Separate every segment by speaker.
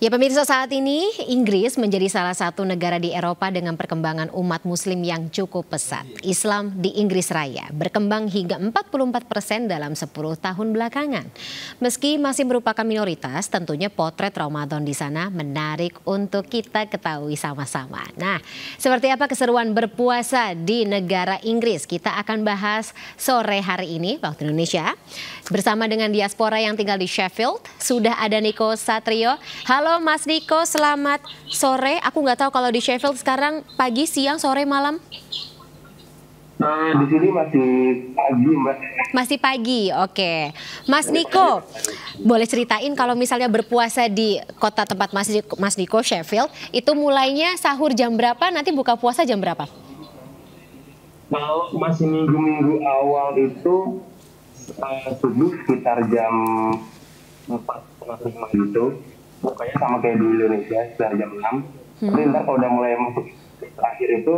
Speaker 1: Ya pemirsa, saat ini Inggris menjadi salah satu negara di Eropa dengan perkembangan umat muslim yang cukup pesat. Islam di Inggris Raya berkembang hingga 44% dalam 10 tahun belakangan. Meski masih merupakan minoritas, tentunya potret Ramadan di sana menarik untuk kita ketahui sama-sama. Nah, seperti apa keseruan berpuasa di negara Inggris? Kita akan bahas sore hari ini waktu Indonesia bersama dengan diaspora yang tinggal di Sheffield. Sudah ada Niko Satrio. Halo Mas Niko, selamat sore. Aku nggak tahu kalau di Sheffield sekarang pagi, siang, sore, malam.
Speaker 2: Di sini masih pagi, Mbak.
Speaker 1: Masih pagi, oke. Mas Niko, boleh ceritain kalau misalnya berpuasa di kota tempat Mas Niko, Sheffield, itu mulainya sahur jam berapa, nanti buka puasa jam berapa?
Speaker 2: Kalau masih minggu-minggu awal itu subuh sekitar jam 4:30 gitu. Bukanya sama kayak di Indonesia, sekitar jam 6. Tapi ntar kalau udah mulai masuk terakhir itu,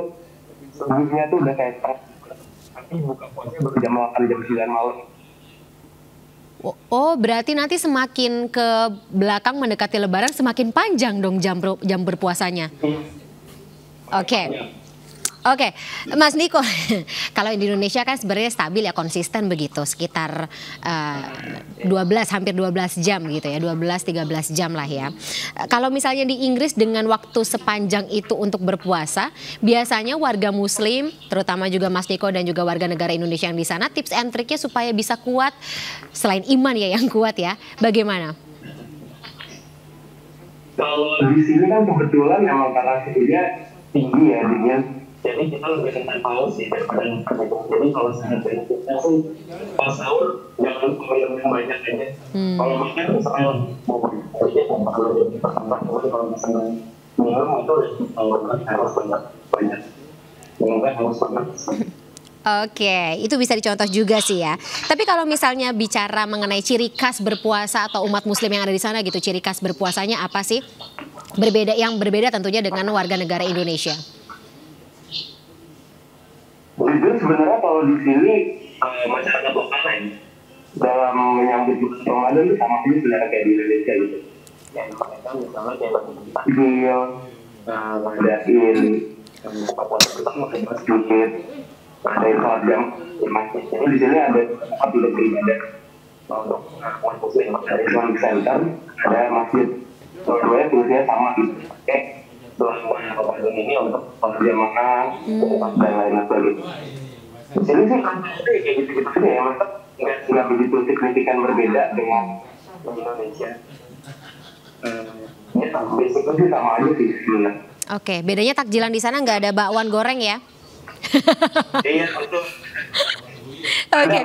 Speaker 2: subuhnya tuh udah kayak tapi buka puasanya baru jam 8, jam 9 malam.
Speaker 1: Oh, berarti nanti semakin ke belakang mendekati Lebaran semakin panjang dong jam berpuasanya. Oke, Mas Niko, kalau di Indonesia kan sebenarnya stabil ya, konsisten begitu, sekitar 12, hampir 12 jam gitu ya, 12-13 jam lah ya. Kalau misalnya di Inggris dengan waktu sepanjang itu untuk berpuasa, biasanya warga muslim, terutama juga Mas Niko dan juga warga negara Indonesia yang di sana, tips and triknya supaya bisa kuat, selain iman ya yang kuat ya, bagaimana?
Speaker 2: Kalau di sini kan kebetulan memang karena suhunya tinggi ya, dingin. Jadi kita lebih rentan haus sih daripada yang terhitung. Jadi kalau saat kita sih pas sahur jangan minum yang banyak aja. Kalau makan misalnya mau aja kalau bertambah, kalau misalnya minum itu harus banyak. Mungkin harus banyak.
Speaker 1: Oke, itu bisa dicontoh juga sih ya. Tapi kalau misalnya bicara mengenai ciri khas berpuasa atau umat muslim yang ada di sana gitu, ciri khas berpuasanya apa sih? Yang berbeda tentunya dengan warga negara Indonesia.
Speaker 2: Jujur sebenarnya kalau di sini masyarakat lokal lain dalam menyambut bulan Ramadan itu sama aja sebenarnya kayak di Indonesia gitu. Yang mereka misalnya kayak takjil, ngadain buka puasa bersama di masjid, ada yang sholat jam di masjid. Jadi di sini ada tempat untuk beribadah untuk umat muslim, ada Islamic Center, ada masjid. Dua-duanya fungsinya sama gitu. Selama Ramadan ini untuk jamaah dan lain sebagainya. Di sini sih kayak gitu-gitu aja ya, masa nggak begitu signifikan berbeda dengan Indonesia. Ya basicnya sih sama aja sih sebenarnya.
Speaker 1: Oke, bedanya takjilan di sana nggak ada bakwan goreng ya?
Speaker 2: Iya, betul.
Speaker 1: Oke.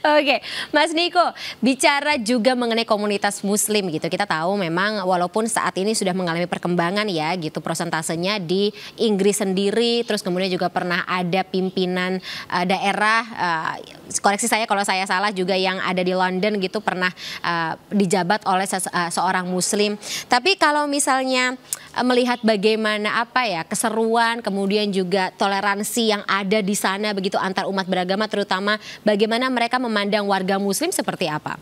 Speaker 1: Oke, Mas Niko, bicara juga mengenai komunitas muslim gitu. Kita tahu memang walaupun saat ini sudah mengalami perkembangan ya gitu prosentasenya di Inggris sendiri, terus kemudian juga pernah ada pimpinan daerah, koreksi saya kalau saya salah, juga yang ada di London gitu pernah dijabat oleh seorang muslim. Tapi kalau misalnya melihat bagaimana keseruan kemudian juga toleransi yang ada di sana begitu antar umat beragama, terutama bagaimana mereka memandang warga muslim seperti apa?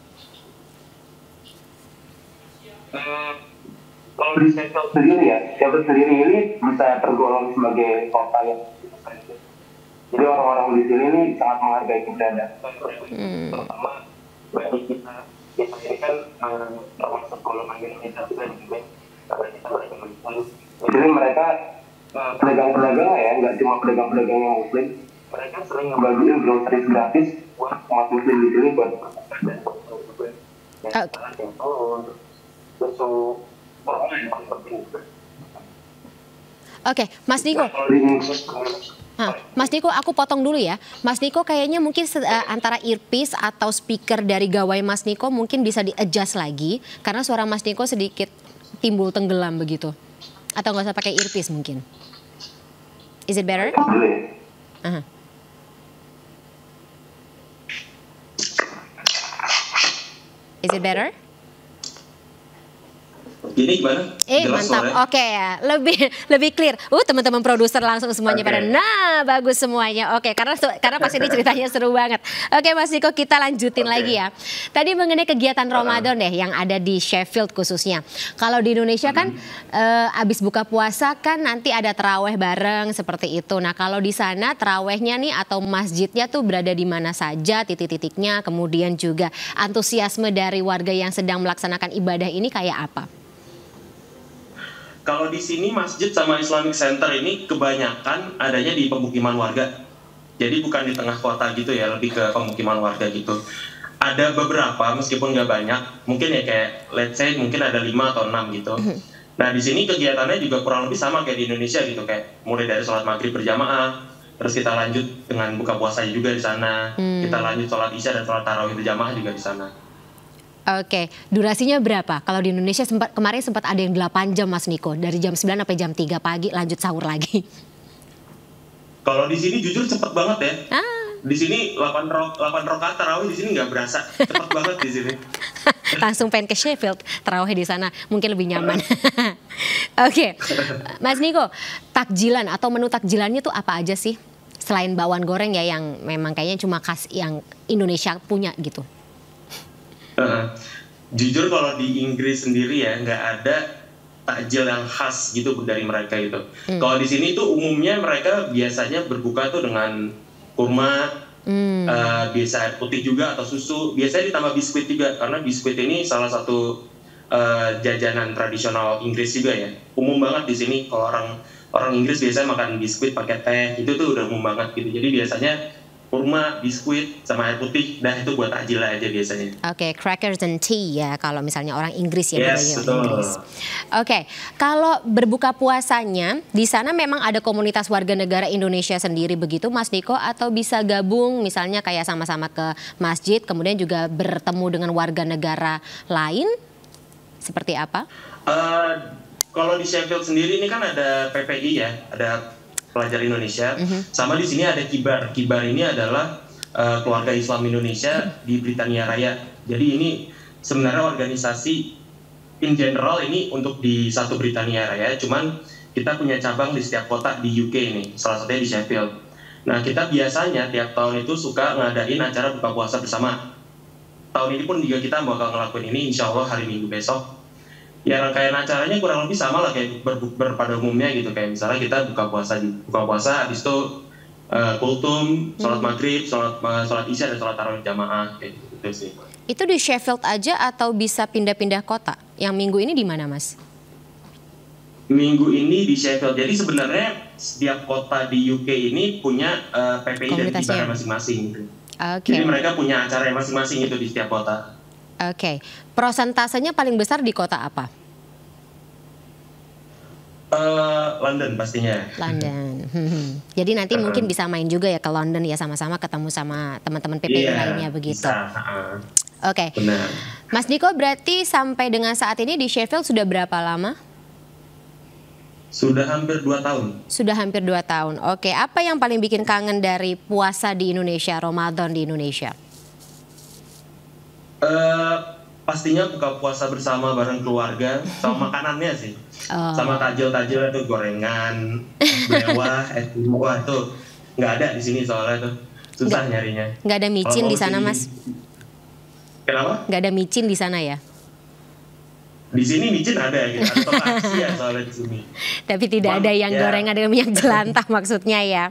Speaker 2: Kalau di Sheffield sendiri ya, Sheffield sendiri ini bisa tergolong sebagai kota yang jadi orang-orang di sini ini sangat menghargai keberadaan, terutama bagi kita ini kan termasuk golongan minoritas juga di sini karena kita beragama Islam. Jadi mereka pedagang-pedagang ya, nggak cuma pedagang-pedagang yang muslim, mereka sering ngebagiin groceries gratis buat umat muslim di sini buat dan juga yang telur, susu, pokoknya yang paling penting.
Speaker 1: Oke, Mas Niko. Mas Niko, aku potong dulu ya. Mas Niko kayaknya mungkin antara earpiece atau speaker dari gawai Mas Niko mungkin bisa di-adjust lagi karena suara Mas Niko sedikit timbul tenggelam begitu. Atau nggak usah pakai earpiece mungkin. Is it better? Is it better?
Speaker 3: Ini gimana? Jelas
Speaker 1: Mantap.
Speaker 3: suaranya?
Speaker 1: Oke ya, lebih clear. Teman-teman produser langsung semuanya pada bagus semuanya. Oke, karena pasti ini ceritanya seru banget. Oke, Mas Niko, kita lanjutin lagi ya. Tadi mengenai kegiatan Ramadan deh yang ada di Sheffield khususnya. Kalau di Indonesia kan abis buka puasa kan nanti ada taraweh bareng seperti itu. Nah, kalau di sana tarawehnya nih atau masjidnya tuh berada di mana saja, titik-titiknya, kemudian juga antusiasme dari warga yang sedang melaksanakan ibadah ini kayak apa?
Speaker 3: Kalau di sini masjid sama Islamic Center ini kebanyakan adanya di pemukiman warga. Jadi bukan di tengah kota gitu ya, lebih ke pemukiman warga gitu. Ada beberapa meskipun nggak banyak, mungkin ya kayak let's say mungkin ada 5 atau 6 gitu. Nah di sini kegiatannya juga kurang lebih sama kayak di Indonesia gitu, kayak mulai dari sholat maghrib berjamaah, terus kita lanjut dengan buka puasanya juga di sana, kita lanjut sholat isya dan sholat tarawih berjamaah juga di sana.
Speaker 1: Oke, durasinya berapa? Kalau di Indonesia kemarin sempat ada yang 8 jam Mas Niko, dari jam 9 sampai jam 3 pagi lanjut sahur lagi.
Speaker 3: Kalau di sini jujur cepet banget ya. Di sini 8 rakaat tarawih di sini nggak berasa, cepet banget di sini.
Speaker 1: Langsung pengen ke Sheffield, tarawih di sana mungkin lebih nyaman. Oke, Mas Niko, takjilan atau menu takjilannya tuh apa aja sih? Selain bakwan goreng ya yang memang kayaknya cuma khas yang Indonesia punya gitu.
Speaker 3: Jujur kalau di Inggris sendiri ya nggak ada takjil yang khas gitu dari mereka gitu. Kalau di sini tuh umumnya mereka biasanya berbuka tuh dengan kurma, biasa air putih juga atau susu. Biasanya ditambah biskuit juga karena biskuit ini salah satu jajanan tradisional Inggris juga ya. Umum banget di sini kalau orang Inggris biasanya makan biskuit pakai teh, itu tuh udah umum banget gitu. Jadi biasanya kurma, biskuit, sama air putih, dah itu buat takjil aja biasanya.
Speaker 1: Oke, crackers and tea ya kalau misalnya orang Inggris ya.
Speaker 3: Yes, betul.
Speaker 1: Inggris. Oke, kalau berbuka puasanya di sana memang ada komunitas warga negara Indonesia sendiri begitu Mas Niko, atau bisa gabung misalnya kayak sama-sama ke masjid kemudian juga bertemu dengan warga negara lain seperti apa?
Speaker 3: Kalau di Sheffield sendiri ini kan ada PPI ya, ada pelajar Indonesia, sama di sini ada Kibar. Kibar ini adalah keluarga Islam Indonesia di Britania Raya. Jadi ini sebenarnya organisasi in general ini untuk di satu Britania Raya, cuman kita punya cabang di setiap kota di UK ini, salah satunya di Sheffield. Nah kita biasanya tiap tahun itu suka ngadain acara buka puasa bersama. Tahun ini pun juga kita bakal ngelakuin ini, insya Allah hari Minggu besok. Ya rangkaian acaranya kurang lebih sama lah kayak pada umumnya gitu, kayak misalnya kita buka puasa habis itu kultum, sholat maghrib, sholat isya dan sholat tarawih jamaah kayak gitu sih.
Speaker 1: Itu di Sheffield aja atau bisa pindah-pindah kota? Yang minggu ini di mana Mas?
Speaker 3: Minggu ini di Sheffield. Jadi sebenarnya setiap kota di UK ini punya PPI dan kibarnya masing-masing. Jadi mereka punya acara masing-masing itu di setiap kota.
Speaker 1: Oke, prosentasenya paling besar di kota apa?
Speaker 3: London pastinya.
Speaker 1: London. Jadi nanti mungkin bisa main juga ya ke London ya, sama-sama ketemu sama teman-teman PPI lainnya begitu. Oke.
Speaker 3: Benar.
Speaker 1: Mas Niko, berarti sampai dengan saat ini di Sheffield sudah berapa lama?
Speaker 3: Sudah hampir 2 tahun.
Speaker 1: Sudah hampir 2 tahun. Oke, apa yang paling bikin kangen dari puasa di Indonesia, Ramadan di Indonesia?
Speaker 3: Pastinya buka puasa bersama bareng keluarga, sama makanannya sih. Sama tajil-tajil itu gorengan, bewah, buah itu nggak ada di sini soalnya tuh susah nyarinya.
Speaker 1: Nggak ada micin di sana Mas?
Speaker 3: Kenapa?
Speaker 1: Nggak ada micin di sana ya?
Speaker 3: Di sini micin ada gitu, atau ya soalnya di sini.
Speaker 1: Tapi tidak ada yang gorengan dengan minyak jelantah maksudnya ya?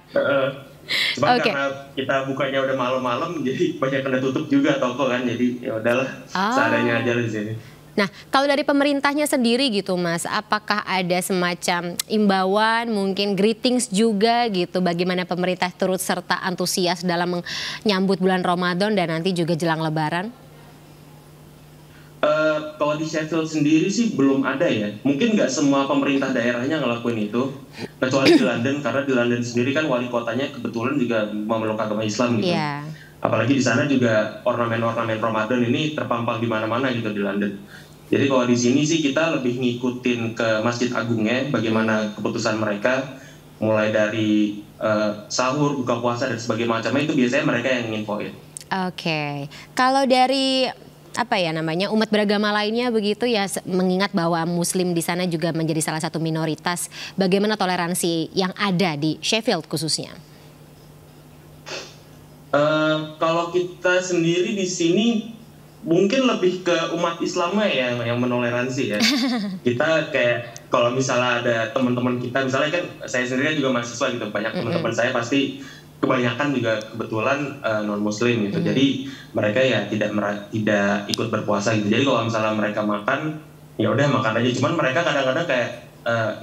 Speaker 3: Cuma karena kita bukanya udah malam-malam, jadi banyak kena tutup juga toko kan, jadi ya udahlah seadanya aja di sini.
Speaker 1: Nah, kalau dari pemerintahnya sendiri gitu Mas, apakah ada semacam imbauan, mungkin greetings juga gitu, bagaimana pemerintah turut serta antusias dalam menyambut bulan Ramadan dan nanti juga jelang Lebaran?
Speaker 3: Kalau di Sheffield sendiri sih belum ada ya. Mungkin nggak semua pemerintah daerahnya ngelakuin itu, kecuali di London, karena di London sendiri kan wali kotanya kebetulan juga memeluk agama Islam gitu. Yeah. Apalagi di sana juga ornamen-ornamen Ramadan ini terpampang di mana-mana gitu di London. Jadi kalau di sini sih kita lebih ngikutin ke Masjid Agungnya, bagaimana keputusan mereka, mulai dari sahur, buka puasa dan sebagainya macamnya itu biasanya mereka yang nginfoin.
Speaker 1: Oke. Kalau dari apa ya namanya, umat beragama lainnya begitu ya, mengingat bahwa Muslim di sana juga menjadi salah satu minoritas. Bagaimana toleransi yang ada di Sheffield khususnya?
Speaker 3: Kalau kita sendiri di sini mungkin lebih ke umat Islamnya yang menoleransi ya. Kita kayak kalau misalnya ada teman-teman kita, misalnya kan saya sendiri kan juga mahasiswa gitu, banyak teman-teman saya pasti kebanyakan juga kebetulan non Muslim gitu. Jadi mereka ya tidak ikut berpuasa gitu. Jadi kalau misalnya mereka makan, ya udah makan aja. Cuman mereka kadang-kadang kayak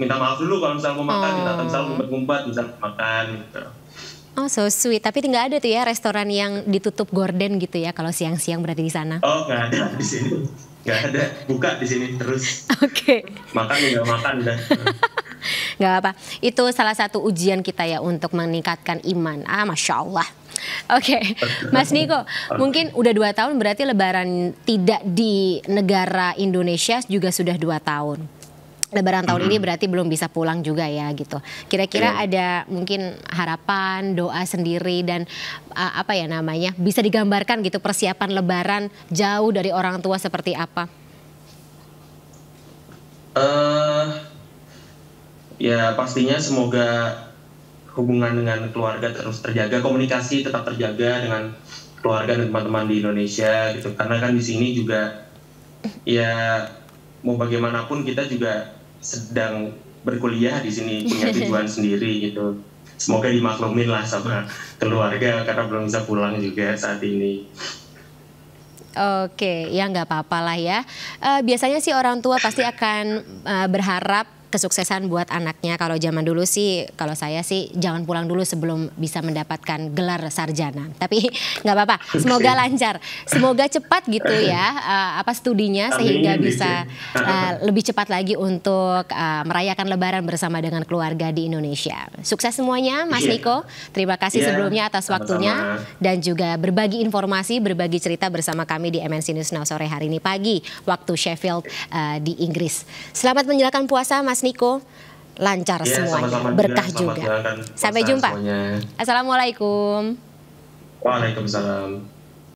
Speaker 3: minta maaf dulu kalau misalnya mau makan, misalnya ngumpet-ngumpet, misalnya makan gitu.
Speaker 1: Oh, so sweet. Tapi nggak ada tuh ya restoran yang ditutup gorden gitu ya kalau siang-siang berarti di sana?
Speaker 3: Oh, nggak ada di sini. Nggak ada. Buka di sini terus.
Speaker 1: Oke.
Speaker 3: Makan juga makan udah.
Speaker 1: Nggak apa. Itu salah satu ujian kita ya untuk meningkatkan iman. Masya Allah. Oke, Mas Niko, mungkin udah 2 tahun berarti Lebaran tidak di negara Indonesia juga sudah 2 tahun. Lebaran tahun ini berarti belum bisa pulang juga ya gitu. Kira-kira ada mungkin harapan, doa sendiri dan apa ya namanya, bisa digambarkan gitu persiapan Lebaran jauh dari orang tua seperti apa?
Speaker 3: Ya pastinya semoga hubungan dengan keluarga terus terjaga, komunikasi tetap terjaga dengan keluarga dan teman-teman di Indonesia gitu. Karena kan di sini juga ya mau bagaimanapun kita juga sedang berkuliah di sini, punya tujuan sendiri gitu. Semoga dimaklumin lah sama keluarga karena belum bisa pulang juga saat ini.
Speaker 1: Oke, ya nggak apa-apa lah ya. Biasanya sih orang tua pasti akan berharap kesuksesan buat anaknya. Kalau zaman dulu sih, kalau saya sih jangan pulang dulu sebelum bisa mendapatkan gelar sarjana. Tapi nggak apa-apa, semoga lancar, semoga cepat gitu ya studinya sehingga bisa lebih cepat lagi untuk merayakan Lebaran bersama dengan keluarga di Indonesia. Sukses semuanya, Mas Niko. Terima kasih sebelumnya atas waktunya dan juga berbagi informasi, berbagi cerita bersama kami di MNC News Now sore hari ini pagi waktu Sheffield di Inggris. Selamat menjalankan puasa, Mas Niko, lancar semuanya, berkah juga. Sampai jumpa.
Speaker 3: Semuanya.
Speaker 1: Assalamualaikum.
Speaker 3: Waalaikumsalam.